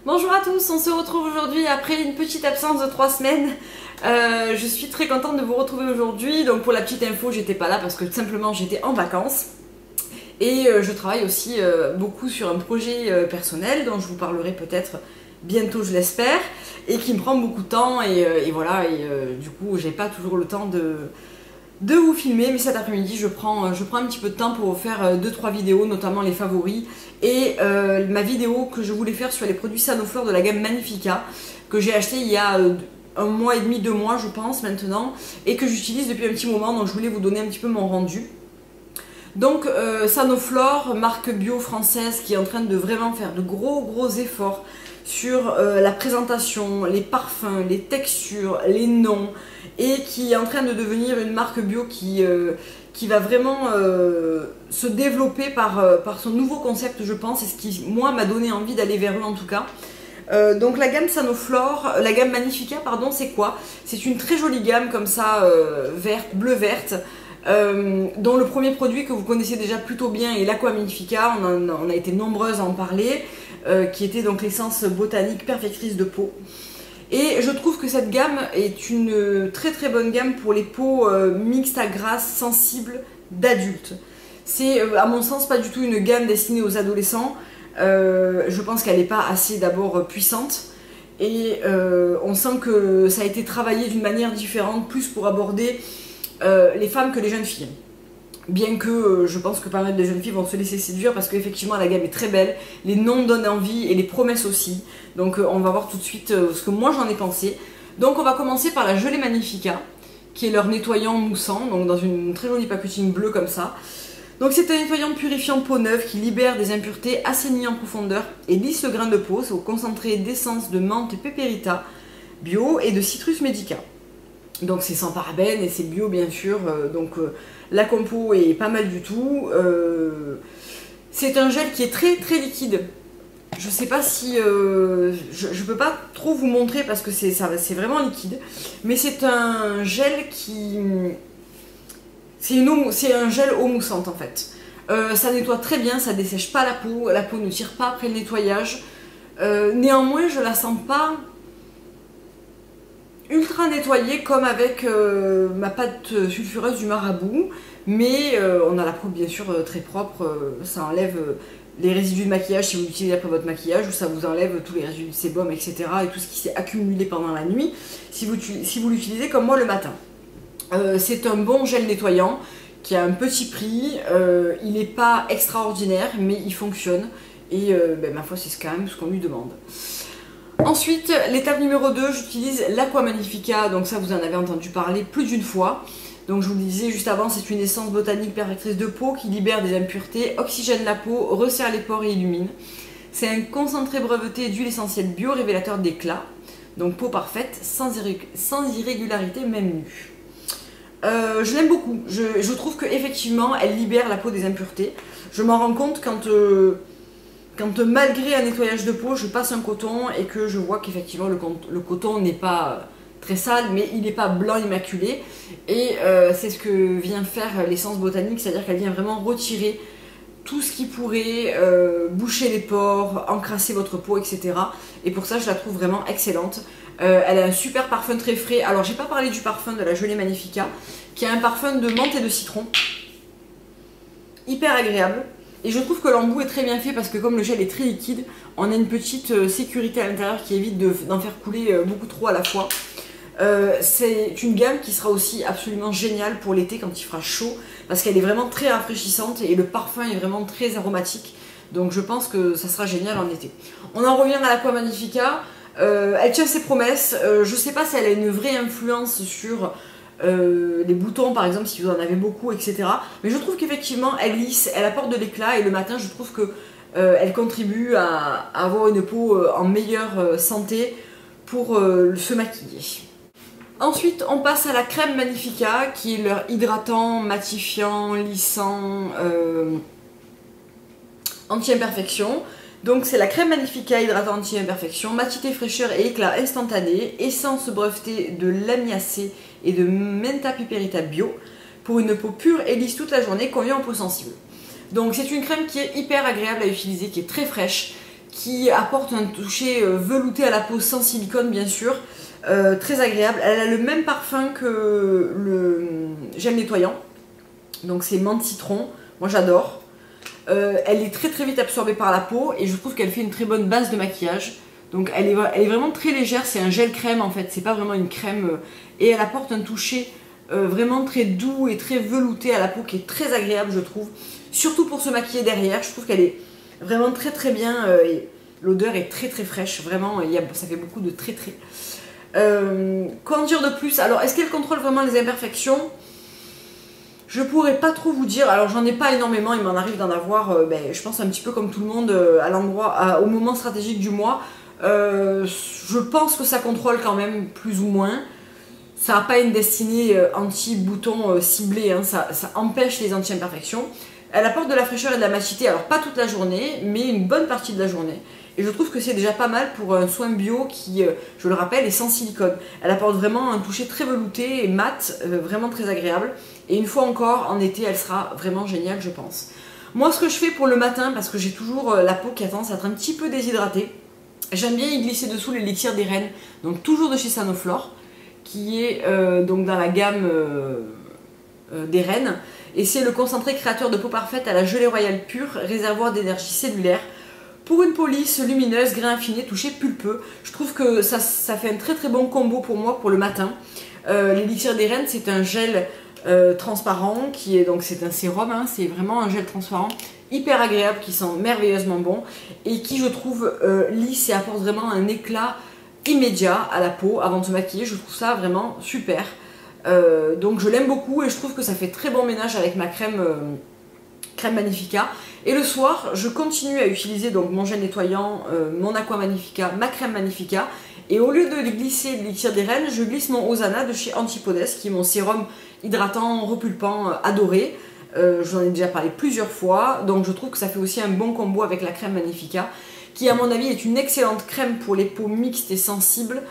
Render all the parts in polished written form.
Bonjour à tous, on se retrouve aujourd'hui après une petite absence de 3 semaines. Je suis très contente de vous retrouver aujourd'hui. Donc pour la petite info, j'étais pas là parce que tout simplement j'étais en vacances. Et je travaille aussi beaucoup sur un projet personnel dont je vous parlerai peut-être bientôt, je l'espère, et qui me prend beaucoup de temps. Et voilà, du coup j'ai pas toujours le temps de vous filmer, mais cet après-midi je prends un petit peu de temps pour faire 2-3 vidéos, notamment les favoris et ma vidéo que je voulais faire sur les produits Sanoflore de la gamme Magnifica que j'ai acheté il y a 1 mois et demi, 2 mois je pense maintenant, et que j'utilise depuis un petit moment, donc je voulais vous donner un petit peu mon rendu. Donc Sanoflore, marque bio française qui est en train de vraiment faire de gros efforts sur la présentation, les parfums, les textures, les noms, et qui est en train de devenir une marque bio qui va vraiment se développer par son nouveau concept, je pense, et ce qui moi m'a donné envie d'aller vers eux en tout cas. Donc la gamme Sanoflore, la gamme Magnifica pardon, c'est quoi? C'est une très jolie gamme comme ça, verte, bleu-verte, dont le premier produit que vous connaissez déjà plutôt bien est l'Aqua Magnifica. On a été nombreuses à en parler, qui était donc l'essence botanique perfectrice de peau. Et je trouve que cette gamme est une très bonne gamme pour les peaux mixtes à grasses, sensibles, d'adultes. C'est à mon sens pas du tout une gamme destinée aux adolescents. Je pense qu'elle n'est pas assez d'abord puissante. Et on sent que ça a été travaillé d'une manière différente, plus pour aborder les femmes que les jeunes filles. Bien que je pense que pas mal de jeunes filles vont se laisser séduire parce qu'effectivement la gamme est très belle, les noms donnent envie et les promesses aussi. Donc on va voir tout de suite ce que moi j'en ai pensé. Donc on va commencer par la gelée Magnifica, qui est leur nettoyant moussant, donc dans une très jolie packaging bleue comme ça. Donc c'est un nettoyant purifiant peau neuve qui libère des impuretés, assainit en profondeur et lisse le grain de peau. C'est au concentré d'essence de menthe et pépérita bio et de citrus medica. Donc c'est sans parabènes et c'est bio bien sûr, la compo est pas mal du tout. C'est un gel qui est très liquide. Je sais pas si... je peux pas trop vous montrer parce que c'est vraiment liquide. Mais c'est un gel qui... C'est un gel eau moussante en fait. Ça nettoie très bien, ça dessèche pas la peau ne tire pas après le nettoyage. Néanmoins je la sens pas ultra nettoyée comme avec ma pâte sulfureuse du Marabout, mais on a la peau bien sûr très propre, ça enlève les résidus de maquillage si vous l'utilisez après votre maquillage, ou ça vous enlève tous les résidus de sébum, etc. et tout ce qui s'est accumulé pendant la nuit si vous l'utilisez comme moi le matin. C'est un bon gel nettoyant qui a un petit prix, il n'est pas extraordinaire mais il fonctionne et ma foi c'est quand même ce qu'on lui demande. Ensuite, l'étape numéro 2, j'utilise l'Aqua Magnifica, donc ça vous en avez entendu parler plus d'une fois. Donc je vous le disais juste avant, c'est une essence botanique perfectrice de peau qui libère des impuretés, oxygène la peau, resserre les pores et illumine. C'est un concentré breveté d'huile essentielle bio révélateur d'éclat, donc peau parfaite, sans irrégularité même nue. Je l'aime beaucoup, je trouve qu'effectivement elle libère la peau des impuretés. Je m'en rends compte quand malgré un nettoyage de peau, je passe un coton et que je vois qu'effectivement le coton n'est pas très sale, mais il n'est pas blanc immaculé. Et c'est ce que vient faire l'essence botanique, c'est-à-dire qu'elle vient vraiment retirer tout ce qui pourrait boucher les pores, encrasser votre peau, etc. Et pour ça, je la trouve vraiment excellente. Elle a un super parfum très frais. Alors, j'ai pas parlé du parfum de la gelée Magnifica, qui a un parfum de menthe et de citron. Hyper agréable. Et je trouve que l'embout est très bien fait parce que comme le gel est très liquide, on a une petite sécurité à l'intérieur qui évite d'en faire couler beaucoup trop à la fois. C'est une gamme qui sera aussi absolument géniale pour l'été quand il fera chaud parce qu'elle est vraiment très rafraîchissante et le parfum est vraiment très aromatique. Donc je pense que ça sera génial en été. On en revient à l'Aqua Magnifica. Elle tient ses promesses. Je sais pas si elle a une vraie influence sur... les boutons par exemple si vous en avez beaucoup, etc. Mais je trouve qu'effectivement elle lisse, elle apporte de l'éclat et le matin je trouve que elle contribue à avoir une peau en meilleure santé pour se maquiller. Ensuite on passe à la crème Magnifica qui est leur hydratant, matifiant, lissant, anti-imperfection. Donc c'est la crème Magnifica hydratant anti-imperfection, matité fraîcheur et éclat instantané, essence brevetée de lamiacée et de menta piperita bio pour une peau pure et lisse toute la journée, convient aux peaux sensibles. Donc c'est une crème qui est hyper agréable à utiliser, qui est très fraîche, qui apporte un toucher velouté à la peau sans silicone bien sûr, très agréable. Elle a le même parfum que le gel nettoyant, donc c'est menthe citron, moi j'adore. Elle est très très vite absorbée par la peau et je trouve qu'elle fait une très bonne base de maquillage. Donc elle est vraiment très légère, c'est un gel crème en fait, c'est pas vraiment une crème. Et elle apporte un toucher vraiment très doux et très velouté à la peau qui est très agréable je trouve. Surtout pour se maquiller derrière, je trouve qu'elle est vraiment très très bien. L'odeur est très très fraîche, vraiment, ça fait beaucoup de très très. Qu'en dire de plus? Alors est-ce qu'elle contrôle vraiment les imperfections? Je pourrais pas trop vous dire, alors j'en ai pas énormément, il m'en arrive d'en avoir, je pense un petit peu comme tout le monde à l'endroit, au moment stratégique du mois. Je pense que ça contrôle quand même plus ou moins. Ça n'a pas une destinée anti-bouton ciblé, hein, ça empêche les anti-imperfections. Elle apporte de la fraîcheur et de la matité, alors pas toute la journée, mais une bonne partie de la journée. Et je trouve que c'est déjà pas mal pour un soin bio qui, je le rappelle, est sans silicone. Elle apporte vraiment un toucher très velouté et mat, vraiment très agréable. Et une fois encore, en été, elle sera vraiment géniale, je pense. Moi, ce que je fais pour le matin, parce que j'ai toujours la peau qui a tendance à être un petit peu déshydratée, j'aime bien y glisser dessous l'élixir des reines, donc toujours de chez Sanoflore, qui est donc dans la gamme des reines. Et c'est le concentré créateur de peau parfaite à la gelée royale pure, réservoir d'énergie cellulaire, pour une peau lisse, lumineuse, grain affiné, touché pulpeux. Je trouve que ça fait un très très bon combo pour moi pour le matin. L'élixir des reines, c'est un gel transparent, donc c'est un sérum, hein, c'est vraiment un gel transparent hyper agréable qui sent merveilleusement bon et qui je trouve lisse et apporte vraiment un éclat immédiat à la peau avant de se maquiller. Je trouve ça vraiment super. Donc je l'aime beaucoup et je trouve que ça fait très bon ménage avec ma crème Magnifica. Et le soir, je continue à utiliser donc mon gel nettoyant, mon Aqua Magnifica, ma crème Magnifica. Et au lieu de glisser l'élixir des reines, je glisse mon Osana de chez Antipodes, qui est mon sérum hydratant, repulpant, adoré. Je vous en ai déjà parlé plusieurs fois, donc je trouve que ça fait aussi un bon combo avec la crème Magnifica, qui à mon avis est une excellente crème pour les peaux mixtes et sensibles,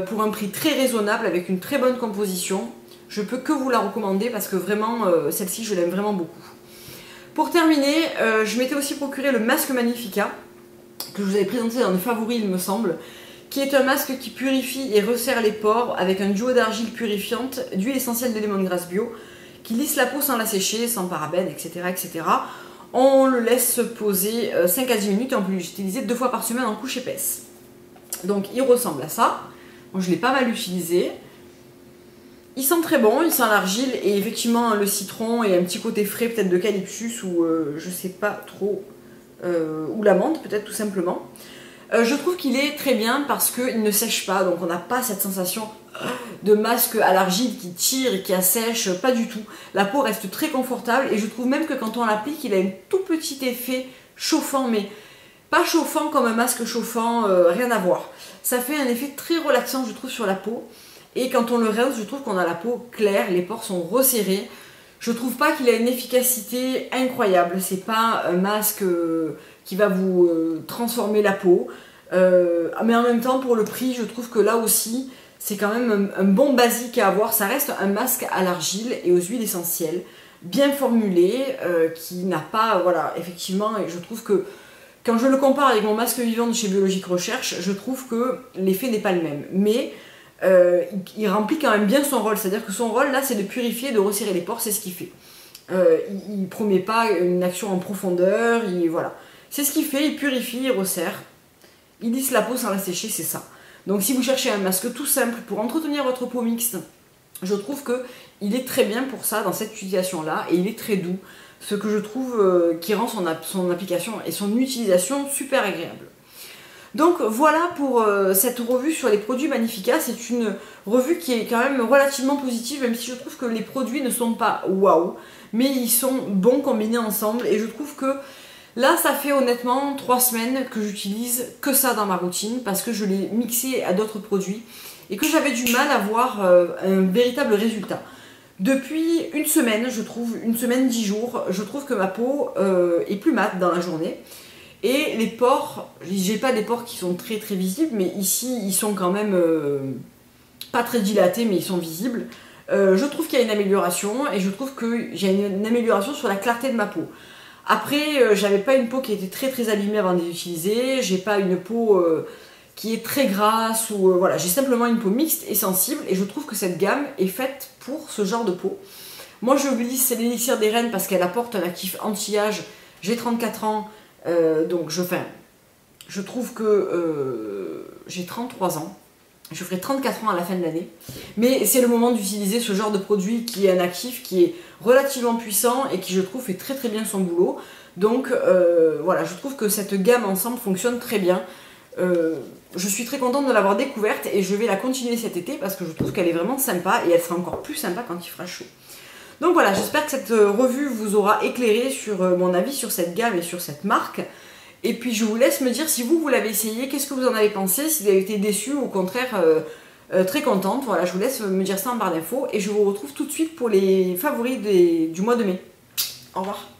pour un prix très raisonnable, avec une très bonne composition. Je peux que vous la recommander parce que vraiment, celle-ci je l'aime vraiment beaucoup. Pour terminer, je m'étais aussi procuré le masque Magnifica, que je vous avais présenté dans les favoris il me semble, qui est un masque qui purifie et resserre les pores avec un duo d'argile purifiante, d'huile essentielle de lemongrass bio, qui lisse la peau sans la sécher, sans parabènes, etc. etc. On le laisse poser 5 à 10 minutes et on peut l'utiliser 2 fois par semaine en couche épaisse. Donc il ressemble à ça. Moi je l'ai pas mal utilisé. Il sent très bon, il sent l'argile et effectivement le citron et un petit côté frais peut-être d'eucalyptus ou je sais pas trop, ou la menthe peut-être tout simplement. Je trouve qu'il est très bien parce qu'il ne sèche pas, donc on n'a pas cette sensation de masque à l'argile qui tire et qui assèche, pas du tout. La peau reste très confortable et je trouve même que quand on l'applique, il a un tout petit effet chauffant, mais pas chauffant comme un masque chauffant, rien à voir. Ça fait un effet très relaxant je trouve sur la peau et quand on le rince, je trouve qu'on a la peau claire, les pores sont resserrés. Je trouve pas qu'il a une efficacité incroyable, c'est pas un masque qui va vous transformer la peau, mais en même temps pour le prix je trouve que là aussi c'est quand même un bon basique à avoir. Ça reste un masque à l'argile et aux huiles essentielles, bien formulé, qui n'a pas, voilà, effectivement, et je trouve que quand je le compare avec mon masque vivant de chez Biologique Recherche, je trouve que l'effet n'est pas le même, mais il remplit quand même bien son rôle, c'est-à-dire que son rôle là c'est de purifier, de resserrer les pores, c'est ce qu'il fait. Il promet pas une action en profondeur, voilà. C'est ce qu'il fait, il purifie, il resserre, il lisse la peau sans la sécher, c'est ça. Donc si vous cherchez un masque tout simple pour entretenir votre peau mixte, je trouve qu'il est très bien pour ça dans cette utilisation-là et il est très doux, ce que je trouve qui rend son application et son utilisation super agréable. Donc voilà pour cette revue sur les produits Magnifica. C'est une revue qui est quand même relativement positive, même si je trouve que les produits ne sont pas waouh, mais ils sont bons combinés ensemble et je trouve que là ça fait honnêtement 3 semaines que j'utilise que ça dans ma routine parce que je l'ai mixé à d'autres produits et que j'avais du mal à voir un véritable résultat. Depuis une semaine, je trouve, une semaine 10 jours, je trouve que ma peau est plus mate dans la journée. Et les pores, j'ai pas des pores qui sont très très visibles, mais ici ils sont quand même pas très dilatés, mais ils sont visibles. Je trouve qu'il y a une amélioration et je trouve que j'ai une amélioration sur la clarté de ma peau. Après, j'avais pas une peau qui était très abîmée avant de les utiliser, j'ai pas une peau qui est très grasse, ou voilà, j'ai simplement une peau mixte et sensible, et je trouve que cette gamme est faite pour ce genre de peau. Moi je glisse l'élixir des reines parce qu'elle apporte un actif anti-âge, j'ai 34 ans, donc je trouve que j'ai 33 ans. Je ferai 34 ans à la fin de l'année. Mais c'est le moment d'utiliser ce genre de produit qui est un actif, qui est relativement puissant et qui, je trouve, fait très bien son boulot. Donc voilà, je trouve que cette gamme ensemble fonctionne très bien. Je suis très contente de l'avoir découverte et je vais la continuer cet été parce que je trouve qu'elle est vraiment sympa et elle sera encore plus sympa quand il fera chaud. Donc voilà, j'espère que cette revue vous aura éclairé sur mon avis sur cette gamme et sur cette marque. Et puis je vous laisse me dire si vous l'avez essayé, qu'est-ce que vous en avez pensé, si vous avez été déçu ou au contraire très contente. Voilà, je vous laisse me dire ça en barre d'infos et je vous retrouve tout de suite pour les favoris du mois de mai. Au revoir.